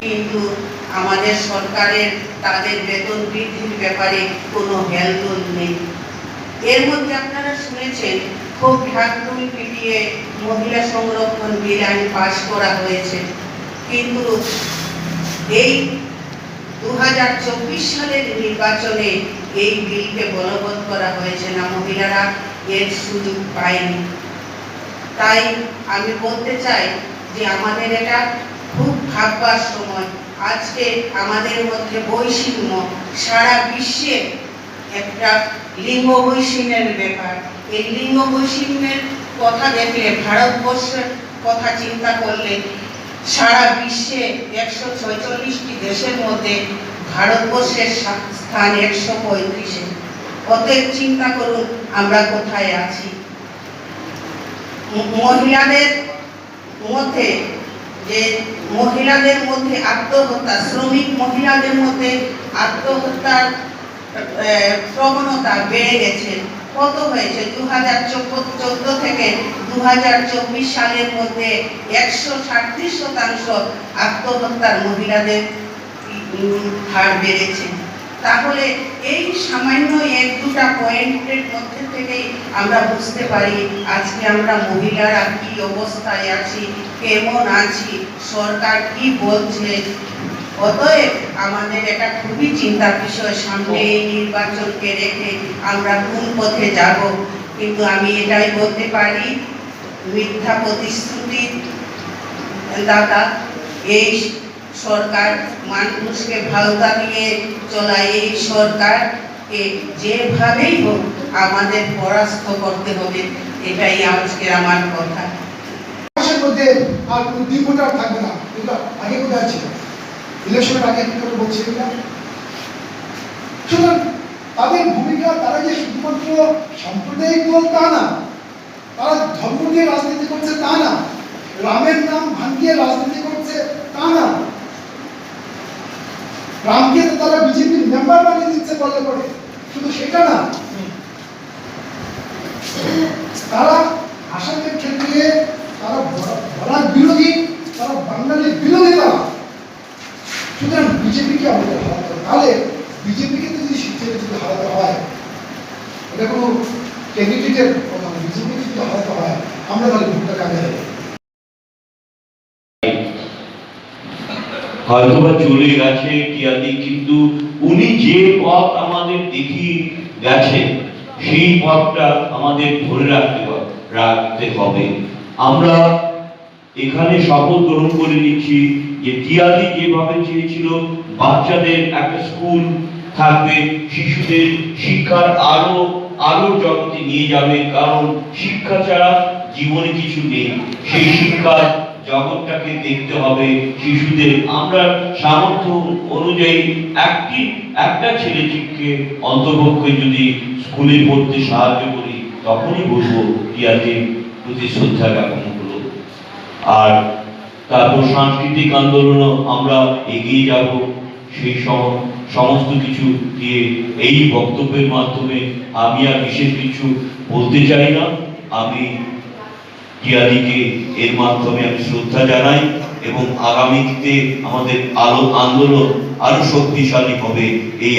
কিন্তু আমাদের সরকারের তাদের বেতন বৃদ্ধির ব্যাপারে কোনো হেলদোল নেই। এর মধ্যে আপনারা শুনেছেন খুব ঢাকঢোল পিটিয়ে মহিলা সংরক্ষণ বিল আইন পাশ করা হয়েছে, কিন্তু এই 2024 সালের নির্বাচনে এই বিলকে বলবৎ করা হয়েছে না, মহিলারা এর সুযোগ পায়নি। তাই আমি বলতে চাই যে আমাদের এটা খুব ভাববার সময়। আজকে আমাদের মধ্যে বৈষম্য, সারা বিশ্বে একটা লিঙ্গ বৈষম্যের ব্যাপার। এই লিঙ্গ বৈষম্যের কথা দেখলে, ভারতবর্ষের কথা চিন্তা করলে, সারা বিশ্বে 146টি দেশের মধ্যে ভারতবর্ষের স্থান 135-এ। অতএব চিন্তা করুন আমরা কোথায় আছি। মহিলাদের মধ্যে আত্মহত্যা, শ্রমিক মহিলাদের মধ্যে আত্মহত্যার প্রবণতা বেড়ে গেছে। কত হয়েছে? 2014 থেকে 2024 সালের মধ্যে 137% আত্মহত্যার মহিলাদের হার বেড়েছে। তাহলে এই সামান্য 1-2টা পয়েন্টের মধ্যে থেকেই আমরা বুঝতে পারি আজকে আমরা মহিলারা কি অবস্থায় আছি, কেমন আছি, সরকার কি বলছে। অতএব আমাদের এটা খুবই চিন্তার বিষয়, সামনে এই নির্বাচনকে রেখে আমরা কোন পথে যাব। কিন্তু আমি এটাই বলতে পারি, মিথ্যা প্রতিশ্রুতি দাতা এই সরকার, মানুষকে ভাওতা দিয়ে চলা এই সরকারকে যেভাবেই হোক আমাদের পরাস্ত করতে হবে। এটাই আজকে আমার কথা। মধ্যে আর কোনো দ্বিমত থাকবে না। এটা আগে কোথায় ছিল? ইলেকশনের আগে কি করে বলছিলেন না? সুতরাং তাদের ভূমিকা, তারা যে শুধুমাত্র সাম্প্রদায়িক দল তা না, তারা ধর্ম নিয়ে রাজনীতি করছে তা না, রামের নাম ভাঙিয়ে রাজনীতি করছে তা না, রামকে তো তারা বিজেপির মেম্বার বানিয়ে দিচ্ছে বললে পরে, শুধু সেটা না, তারা আসামের ক্ষেত্রে তারা বলার বিরোধী, তারা বাঙালির বিরোধী তারা। সুতরাং বিজেপিকে আমাদের হারাতে হবে। তাহলে বিজেপিকে যদি শিক্ষাকে যদি হারাতে হয়, এটা কোনো ক্যান্ডিডেটের কথা নয়, বিজেপিকে যদি হারাতে হয় আমরা তাহলে ভোটটা কাজে দেবো। হয়তোবা চলে গেছে টিয়াদি, কিন্তু উনি যে পথ আমাদের দেখিয়ে গেছে সেই পথটা আমাদের ধরে রাখতে হবে। আমরা এখানে শপথ গ্রহণ করে নিচ্ছি যে টিয়াদি যেভাবে চেয়েছিল বাচ্চাদের একটা স্কুল থাকবে, শিশুদের শিক্ষার আরো জগতে নিয়ে যাবে, কারণ শিক্ষা ছাড়া জীবনে কিছু নেই। সেই শিক্ষার জগৎটাকে দেখতে হবে শিশুদের। আমরা সামর্থ্য অনুযায়ী একটা ছেলেটিকে অন্তর্পক্ষে যদি স্কুলে পড়তে সাহায্য করি, তখনই বলবো টিয়াদির প্রতি শ্রদ্ধা জ্ঞাপন হলো। আর তারপর সাংস্কৃতিক আন্দোলনও আমরা এগিয়ে যাব। সেই সমস্ত কিছু দিয়ে এই বক্তব্যের মাধ্যমে আমি আর বিশেষ কিছু বলতে চাই না। আমি টিয়াদিকে এর মাধ্যমে আমি শ্রদ্ধা জানাই এবং আগামীতে আমাদের আন্দোলন আরো শক্তিশালী হবে। এই